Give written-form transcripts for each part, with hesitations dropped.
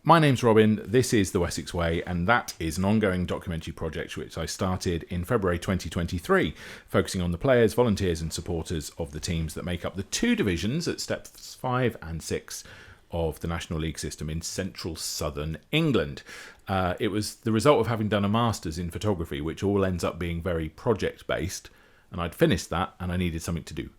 My name's Robin, this is The Wessex Way, and that is an ongoing documentary project which I started in February 2023, focusing on the players, volunteers and supporters of the teams that make up the two divisions at steps 5 and 6 of the National League system in central southern England. It was the result of having done a master's in photography, which all ends up being very project-based, and I'd finished that and I needed something to do.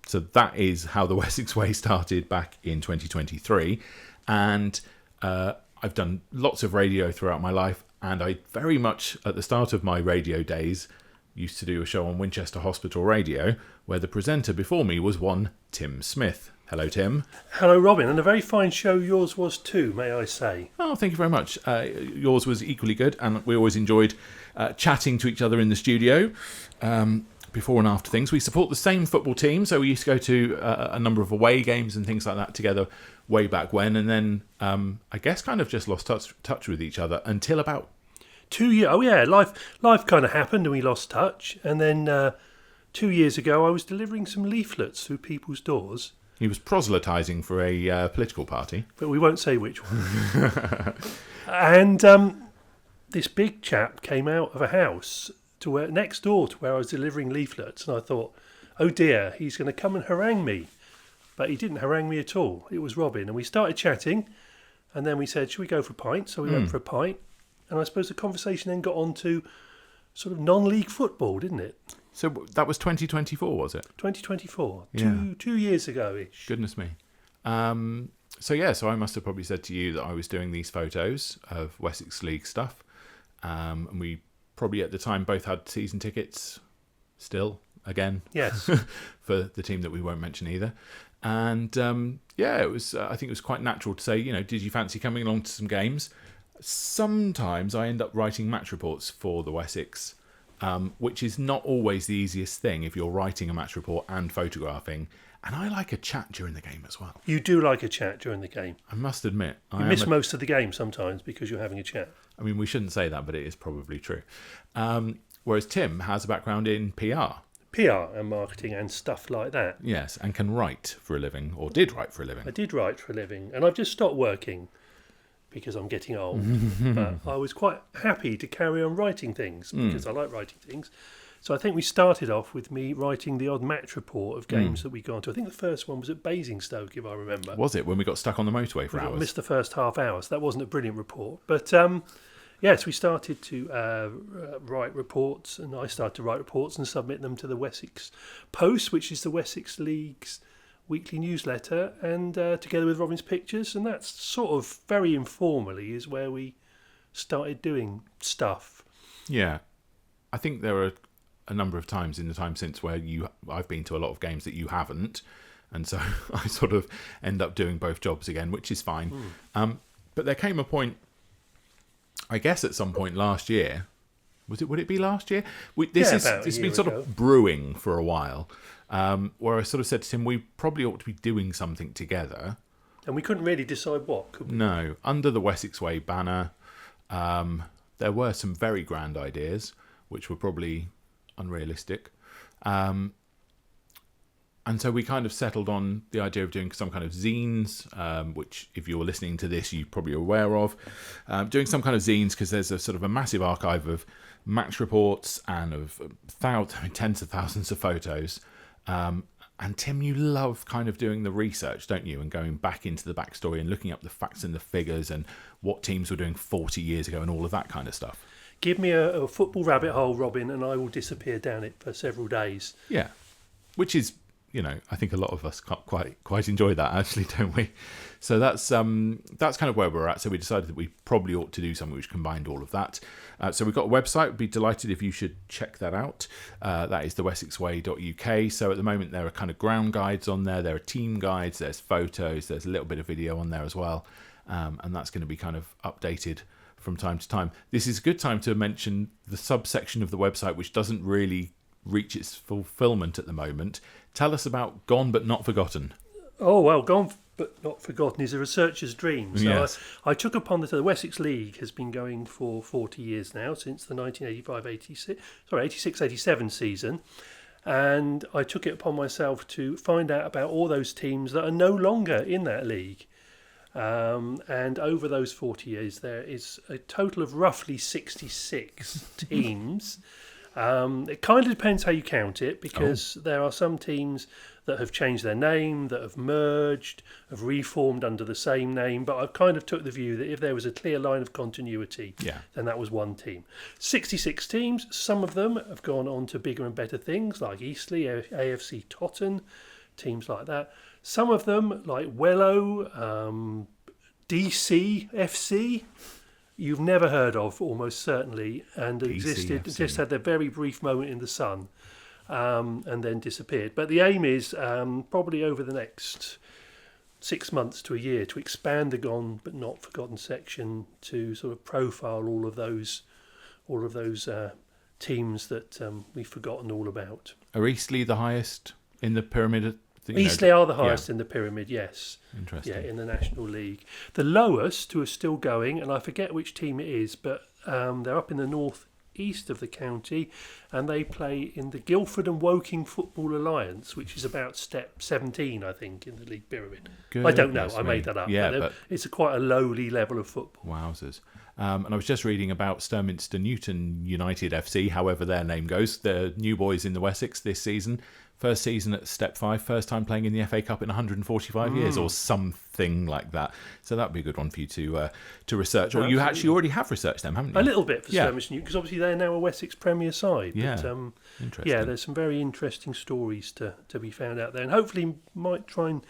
So that is how The Wessex Way started back in 2023, and I've done lots of radio throughout my life, and I very much, at the start of my radio days, used to do a show on Winchester Hospital Radio, where the presenter before me was one Tim Smith. Hello, Tim. Hello, Robin, and a very fine show yours was too, may I say. Oh, thank you very much. Yours was equally good, and we always enjoyed chatting to each other in the studio. Before and after things. We support the same football team, so we used to go to a number of away games and things like that together way back when, and then I guess kind of just lost touch with each other until about 2 years. Oh yeah, life kind of happened and we lost touch, and then 2 years ago I was delivering some leaflets through people's doors. He was proselytising for a political party, but we won't say which one. And this big chap came out of a house to where, next door to where I was delivering leaflets, and I thought, oh dear, he's going to come and harangue me. But he didn't harangue me at all. It was Robin, and we started chatting, and then we said, should we go for a pint? So we went for a pint, and I suppose the conversation then got on to sort of non-league football, didn't it? So that was 2024, was it? 2024, yeah. two years ago-ish. Goodness me. So I must have probably said to you that I was doing these photos of Wessex League stuff, and we probably at the time both had season tickets still, again. Yes. For the team that we won't mention either. And it was. I think it was quite natural to say, did you fancy coming along to some games? Sometimes I end up writing match reports for the Wessex, which is not always the easiest thing if you're writing a match report and photographing. And I like a chat during the game as well. You do like a chat during the game. I must admit. You miss most of the game sometimes because you're having a chat. I mean, we shouldn't say that, but it is probably true. Whereas Tim has a background in PR. PR and marketing and stuff like that. Yes, and can write for a living, or did write for a living. I did write for a living, and I've just stopped working because I'm getting old. But I was quite happy to carry on writing things because I like writing things. So I think we started off with me writing the odd match report of games that we gone to. I think the first one was at Basingstoke, if I remember. Was it, when we got stuck on the motorway for hours? Missed the first half hour, so that wasn't a brilliant report. But yes, we started to write reports, and I started to write reports and submit them to the Wessex Post, which is the Wessex League's weekly newsletter, and together with Robin's Pictures, and that's sort of very informally is where we started doing stuff. Yeah, I think there are a number of times in the time since where I've been to a lot of games that you haven't, and so I sort of end up doing both jobs again, which is fine. But there came a point, I guess at some point last year, would it be last year? It's been sort of brewing for a while, where I sort of said to him, we probably ought to be doing something together. And we couldn't really decide what, could we? No, under the Wessex Way banner, there were some very grand ideas, which were probably unrealistic. And so we kind of settled on the idea of doing some kind of zines, which if you're listening to this, you're probably aware of. Doing some kind of zines because there's a sort of a massive archive of match reports and of tens of thousands of photos. And Tim, you love kind of doing the research, don't you? And going back into the backstory and looking up the facts and the figures and what teams were doing 40 years ago and all of that kind of stuff. Give me a football rabbit hole, Robin, and I will disappear down it for several days. Yeah, which is, I think a lot of us quite enjoy that, actually, don't we? So that's kind of where we're at. So we decided that we probably ought to do something which combined all of that. So we've got a website. We'd be delighted if you should check that out. That is thewessexway.uk. So at the moment there are kind of ground guides on there. There are team guides. There's photos. There's a little bit of video on there as well. And that's going to be kind of updated from time to time. This is a good time to mention the subsection of the website which doesn't really reach its fulfillment at the moment. Tell us about Gone But Not Forgotten. Oh, well, Gone But Not Forgotten is a researcher's dream. So yes. I took upon the Wessex League has been going for 40 years now, since the 86-87 season. And I took it upon myself to find out about all those teams that are no longer in that league. And over those 40 years, there is a total of roughly 66 teams. It kind of depends how you count it, because there are some teams that have changed their name, that have merged, have reformed under the same name. But I've kind of took the view that if there was a clear line of continuity, then that was one team. 66 teams. Some of them have gone on to bigger and better things, like Eastleigh, AFC Totton, teams like that. Some of them, like Wellow, DC FC, you've never heard of, almost certainly, and existed, just had their very brief moment in the sun, and then disappeared. But the aim is probably over the next 6 months to a year to expand the Gone But Not Forgotten section to sort of profile all of those teams that we've forgotten all about. Are Eastleigh the highest in the pyramid? Eastleigh are the highest in the pyramid, yes. Interesting. Yeah, in the National League. The lowest, who are still going, and I forget which team it is, but they're up in the north east of the county, and they play in the Guildford and Woking Football Alliance, which is about step 17, I think, in the league pyramid. I don't know, I made that up. Yeah, but it's quite a lowly level of football. Wowzers. And I was just reading about Sturminster Newton United FC, however their name goes, the new boys in the Wessex this season. First season at Step 5, first time playing in the FA Cup in 145 years or something like that. So that would be a good one for you to research. Or you actually already have researched them, haven't you? A little bit for Sturminster Newton, because obviously they're now a Wessex Premier side. Yeah, but, interesting. Yeah, there's some very interesting stories to be found out there. And hopefully might try and,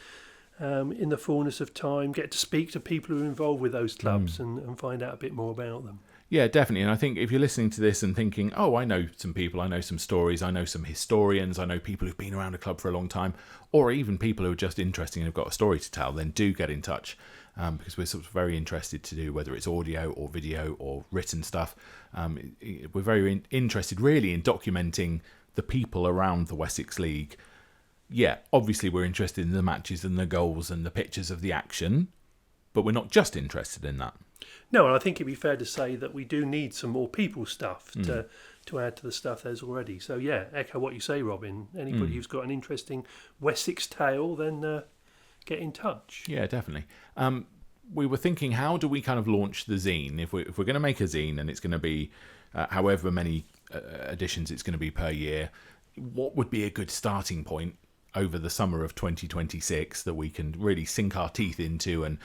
in the fullness of time, get to speak to people who are involved with those clubs and find out a bit more about them. Yeah, definitely. And I think if you're listening to this and thinking, oh, I know some people, I know some stories, I know some historians, I know people who've been around a club for a long time, or even people who are just interesting and have got a story to tell, then do get in touch, because we're sort of very interested to do, whether it's audio or video or written stuff. We're very interested really in documenting the people around the Wessex League. Yeah, obviously we're interested in the matches and the goals and the pictures of the action, but we're not just interested in that. No, and I think it'd be fair to say that we do need some more people stuff to add to the stuff there's already. So yeah, echo what you say, Robin. Anybody who's got an interesting Wessex tale, then get in touch. Yeah, definitely. We were thinking, how do we kind of launch the zine? If we're going to make a zine and it's going to be however many editions it's going to be per year, what would be a good starting point over the summer of 2026 that we can really sink our teeth into and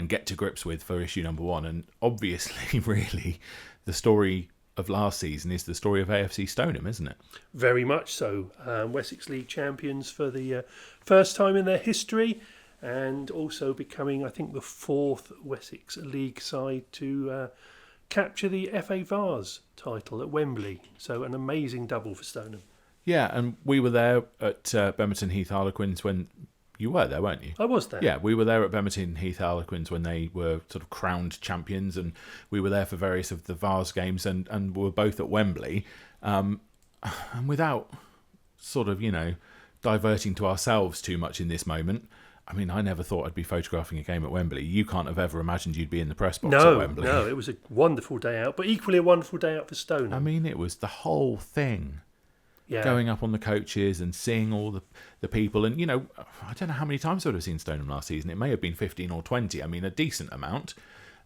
get to grips with for issue number 1? And obviously, really, the story of last season is the story of AFC Stoneham, isn't it? Very much so. Wessex League champions for the first time in their history, and also becoming, I think, the 4th Wessex League side to capture the FA Vase title at Wembley. So an amazing double for Stoneham. Yeah, and we were there at Bemerton Heath Harlequins when... You were there, weren't you? I was there. Yeah, we were there at Bemerton Heath Harlequins when they were sort of crowned champions, and we were there for various of the Vase games, and we were both at Wembley. And without sort of, diverting to ourselves too much in this moment, I mean, I never thought I'd be photographing a game at Wembley. You can't have ever imagined you'd be in the press box at Wembley. No, it was a wonderful day out, but equally a wonderful day out for Stoneham. I mean, it was the whole thing. Yeah. Going up on the coaches and seeing all the people. And, I don't know how many times I would have seen Stoneham last season. It may have been 15 or 20. I mean, a decent amount.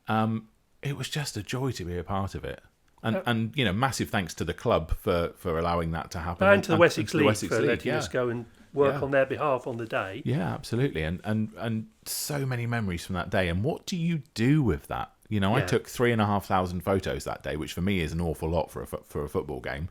It was just a joy to be a part of it. And massive thanks to the club for allowing that to happen. And to the Wessex League for letting us go and work on their behalf on the day. Yeah, absolutely. And so many memories from that day. And what do you do with that? I took 3,500 photos that day, which for me is an awful lot for a football game,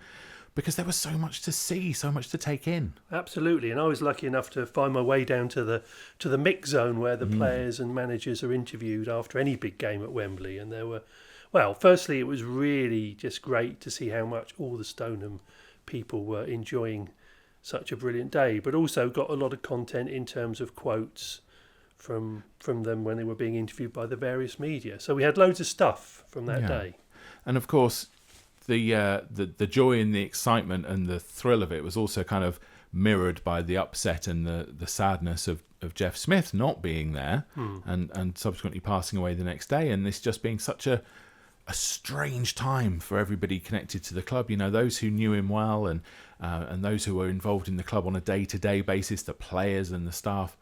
because there was so much to see, so much to take in. Absolutely, and I was lucky enough to find my way down to the mix zone where the players and managers are interviewed after any big game at Wembley. And there were, firstly, it was really just great to see how much all the Stoneham people were enjoying such a brilliant day, but also got a lot of content in terms of quotes from them when they were being interviewed by the various media. So we had loads of stuff from that day. And of course, the joy and the excitement and the thrill of it was also kind of mirrored by the upset and the sadness of Jeff Smith not being there and subsequently passing away the next day, and this just being such a strange time for everybody connected to the club. Those who knew him well and those who were involved in the club on a day-to-day basis, the players and the staff.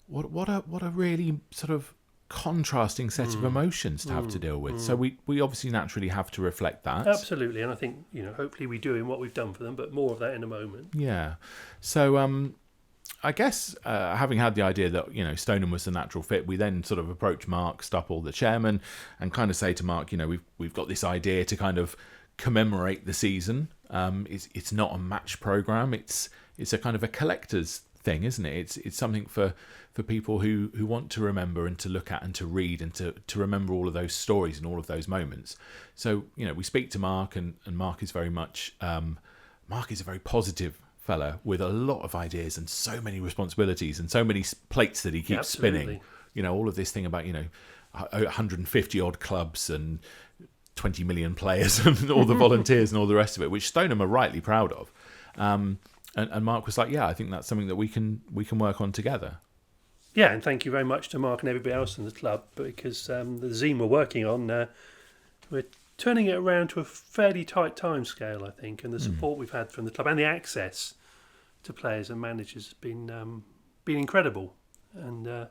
What a really sort of contrasting set of emotions to have to deal with. So we obviously naturally have to reflect that. Absolutely, and I think, hopefully we do in what we've done for them, but more of that in a moment. Yeah. So I guess having had the idea that Stoneham was the natural fit, we then sort of approach Mark Stupple, the chairman, and kind of say to Mark, we've got this idea to kind of commemorate the season. It's not a match program. It's a kind of a collector's thing, isn't it? It's something for people who want to remember and to look at and to read and to remember all of those stories and all of those moments. So we speak to Mark, and Mark is very much Mark is a very positive fella with a lot of ideas and so many responsibilities and so many plates that he keeps spinning. All of this thing about 150 odd clubs and 20 million players and all the volunteers and all the rest of it, which Stoneham are rightly proud of. And Mark was like, I think that's something that we can work on together. Yeah, and thank you very much to Mark and everybody else in the club, because the zine we're working on, we're turning it around to a fairly tight time scale, I think, and the support we've had from the club and the access to players and managers has been incredible, and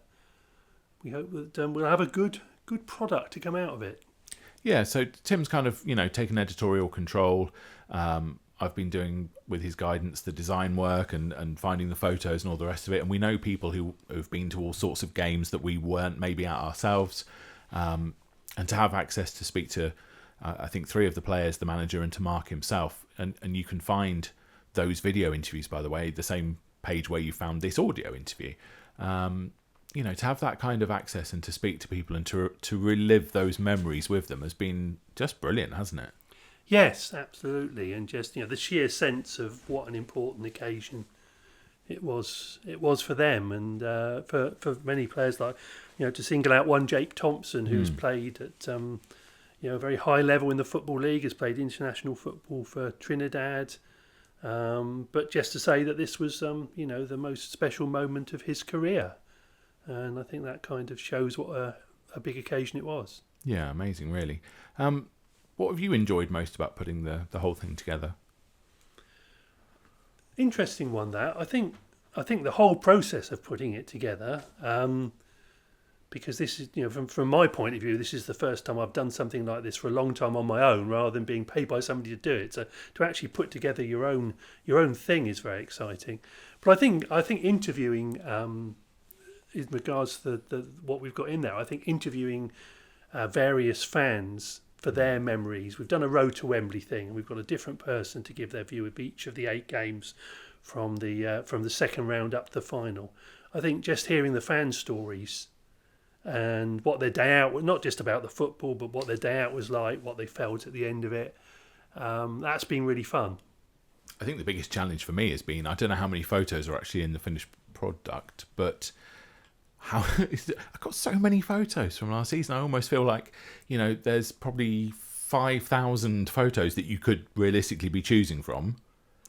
we hope that we'll have a good product to come out of it. Yeah, so Tim's kind of taken editorial control. I've been doing, with his guidance, the design work and finding the photos and all the rest of it. And we know people who've been to all sorts of games that we weren't maybe at ourselves. And to have access to speak to, I think, 3 of the players, the manager, and to Mark himself. And you can find those video interviews, by the way, the same page where you found this audio interview. To have that kind of access and to speak to people and to relive those memories with them has been just brilliant, hasn't it? Yes, absolutely, and just the sheer sense of what an important occasion it was for them, and for many players, like to single out one, Jake Thompson, who's played at a very high level in the Football League, has played international football for Trinidad, but just to say that this was the most special moment of his career, and I think that kind of shows what a big occasion it was. Yeah, amazing, really. What have you enjoyed most about putting the whole thing together? Interesting one, that. I think the whole process of putting it together, because this is, from my point of view, this is the first time I've done something like this for a long time on my own, rather than being paid by somebody to do it. So to actually put together your own thing is very exciting. But I think interviewing, in regards to what we've got in there, I think interviewing various fans for their memories. We've done a Road to Wembley thing, and we've got a different person to give their view of each of the 8 games from the second round up to the final. I think just hearing the fan stories and what their day out, not just about the football, but what their day out was like, what they felt at the end of it, that's been really fun. I think the biggest challenge for me has been, I don't know how many photos are actually in the finished product, but I've got so many photos from last season. I almost feel like, there's probably 5,000 photos that you could realistically be choosing from.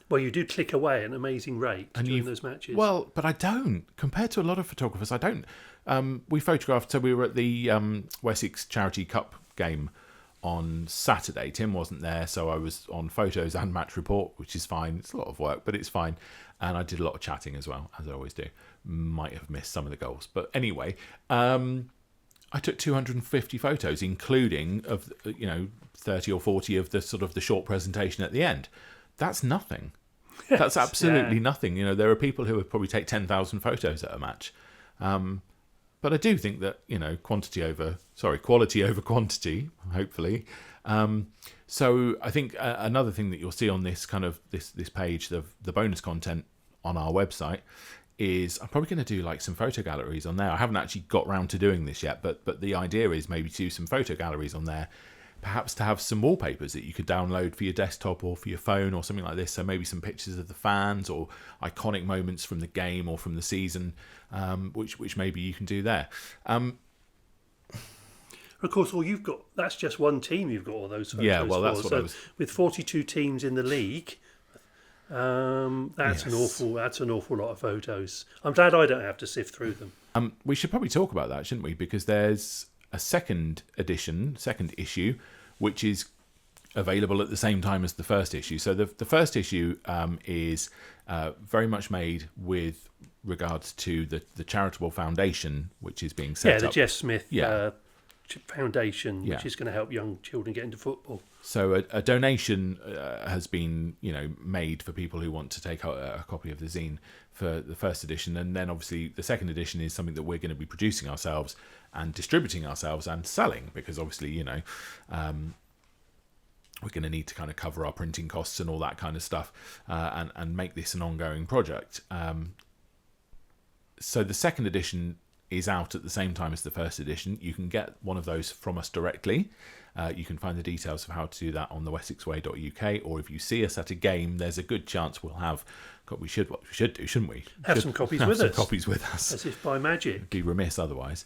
Well, you do click away at an amazing rate during those matches. Well, but I don't. Compared to a lot of photographers, I don't. We photographed, so we were at the Wessex Charity Cup game on Saturday. Tim wasn't there, so I was on photos and match report, which is fine. It's a lot of work, but it's fine. And I did a lot of chatting as well, as I always do. Might have missed some of the goals. But anyway, I took 250 photos, including of 30 or 40 of the sort of the short presentation at the end. That's nothing. Yes, that's absolutely nothing. There are people who would probably take 10,000 photos at a match. But I do think that, quality over quantity, hopefully. So I think another thing that you'll see on this kind of this page, the bonus content on our website, is I'm probably going to do like some photo galleries on there. I haven't actually got round to doing this yet, but the idea is maybe to do some photo galleries on there, perhaps to have some wallpapers that you could download for your desktop or for your phone or something like this. So maybe some pictures of the fans or iconic moments from the game or from the season, which maybe you can do there. Of course, that's just one team you've got all those photos. Yeah, well, that's for. what I was. With 42 teams in the league, that's an awful lot of photos. I'm glad I don't have to sift through them. We should probably talk about that, shouldn't we? Because there's a second issue, which is available at the same time as the first issue. So the first issue is very much made with regards to the charitable foundation which is being set up. The Jeff Smith Yeah. Foundation, Yeah. which is going to help young children get into football. So a donation has been, made for people who want to take a copy of the zine for the first edition, and then obviously the second edition is something that we're going to be producing ourselves and distributing ourselves and selling, because obviously we're going to need to kind of cover our printing costs and all that kind of stuff, and make this an ongoing project. So the second edition is out at the same time as the first edition. You can get one of those from us directly. You can find the details of how to do that on the wessexway.uk, or if you see us at a game, there's a good chance we'll have. God, we should do, shouldn't we? Have some copies with us. Copies with us. As if by magic. It'd be remiss otherwise.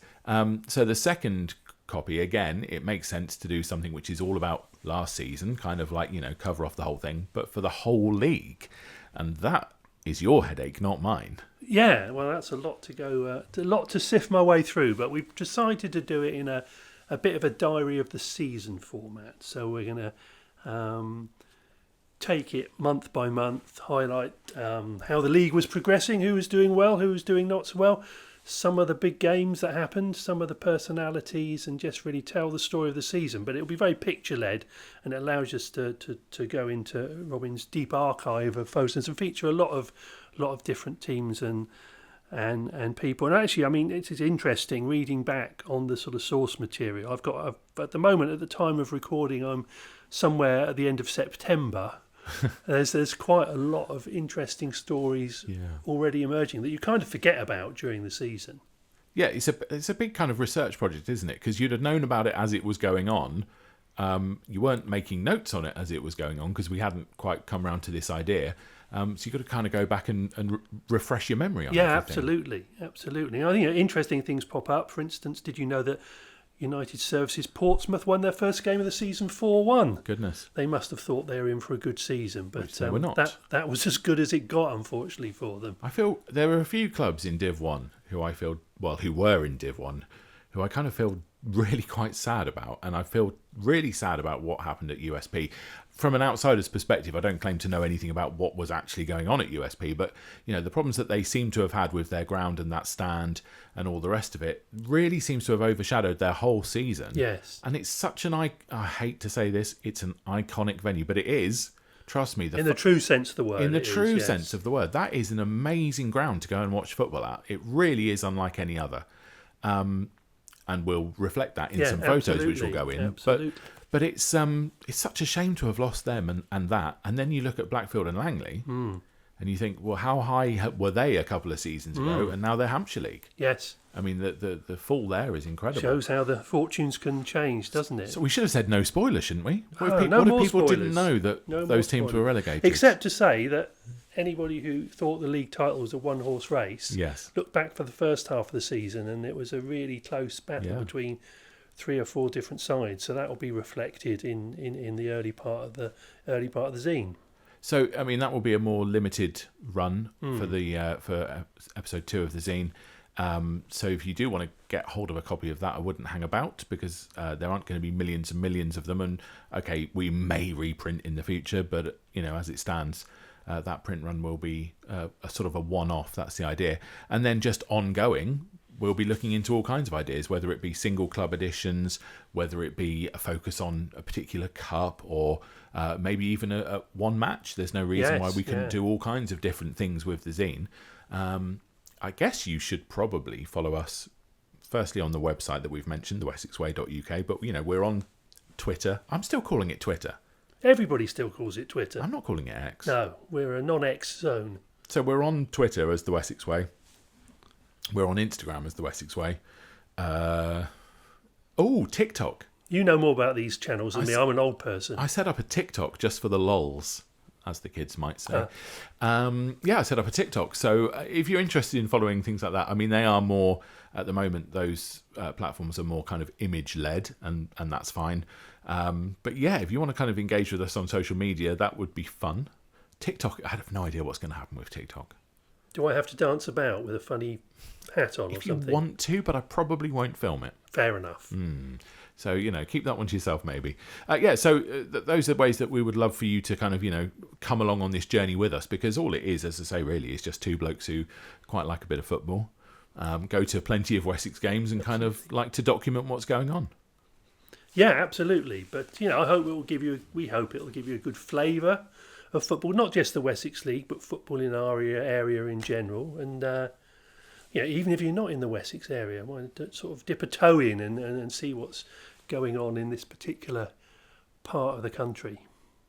So the second copy, again, it makes sense to do something which is all about last season, kind of like, cover off the whole thing, but for the whole league. And that is your headache, not mine. Yeah, well, that's a lot to go, a lot to sift my way through, but we've decided to do it in a bit of a diary of the season format. So we're going to take it month by month, highlight how the league was progressing, who was doing well, who was doing not so well, some of the big games that happened, some of the personalities, and just really tell the story of the season. But it'll be very picture-led, and it allows us to go into Robin's deep archive of photos and feature a lot of different teams and people. And actually, I mean, it is interesting reading back on the sort of source material. I've at the moment, at the time of recording, I'm somewhere at the end of September. There's quite a lot of interesting stories already emerging that you kind of forget about during the season. Yeah, it's a big kind of research project, isn't it? Because you'd have known about it as it was going on. You weren't making notes on it as it was going on because we hadn't quite come around to this idea. So you've got to kind of go back and refresh your memory on everything. Absolutely. I think interesting things pop up. For instance, did you know that United Services Portsmouth won their first game of the season 4-1? Goodness. They must have thought they were in for a good season, but they were not. That was as good as it got, unfortunately, for them. I feel there are a few clubs in Div 1 who were in Div 1, who I kind of feel really quite sad about, and I feel really sad about what happened at USP. From an outsider's perspective, I don't claim to know anything about what was actually going on at USP, but the problems that they seem to have had with their ground and that stand and all the rest of it really seems to have overshadowed their whole season. Yes. And it's such I hate to say this, it's an iconic venue, but it is. Trust me. In the true sense of the word. In the true sense of the word. That is an amazing ground to go and watch football at. It really is unlike any other. And we'll reflect that in some photos which will go in. Absolutely. But it's such a shame to have lost them and that. And then you look at Blackfield and Langley and you think, well, how high were they a couple of seasons ago? And now they're Hampshire League. Yes. I mean, the fall there is incredible. Shows how the fortunes can change, doesn't it? So we should have said no spoilers, shouldn't we? What if people spoilers. didn't know that those teams were relegated? Except to say that anybody who thought the league title was a one-horse race, look back for the first half of the season, and it was a really close battle between 3 or 4 different sides. So that will be reflected in the early part of the zine. So I mean, that will be a more limited run for episode 2 of the zine. So if you do want to get hold of a copy of that, I wouldn't hang about, because there aren't going to be millions and millions of them. And okay, we may reprint in the future, but as it stands, that print run will be a sort of a one-off. That's the idea. And then just ongoing, we'll be looking into all kinds of ideas, whether it be single club editions, whether it be a focus on a particular cup, or maybe even a one match. There's no reason why we couldn't do all kinds of different things with the zine. I guess you should probably follow us, firstly on the website that we've mentioned, the wessexway.uk, but we're on Twitter. I'm still calling it Twitter. Everybody still calls it Twitter. I'm not calling it X. No, we're a non-X zone. So we're on Twitter as the Wessex Way. We're on Instagram as the Wessex Way. TikTok. You know more about these channels than me. I'm an old person. I set up a TikTok just for the lols, as the kids might say. I set up a TikTok. So if you're interested in following things like that, I mean, they are more, at the moment, those platforms are more kind of image-led, and that's fine. But yeah, if you want to kind of engage with us on social media, that would be fun. TikTok, I have no idea what's going to happen with TikTok. Do I have to dance about with a funny hat on or something? If you want to, but I probably won't film it. Fair enough. So, keep that one to yourself, maybe. Those are ways that we would love for you to kind of, come along on this journey with us, because all it is, as I say, really is just two blokes who quite like a bit of football, go to plenty of Wessex games and kind of like to document what's going on. Yeah, absolutely. But, I hope we hope it will give you a good flavour of football, not just the Wessex League, but football in our area in general. And, even if you're not in the Wessex area, why don't sort of dip a toe in and see what's going on in this particular part of the country.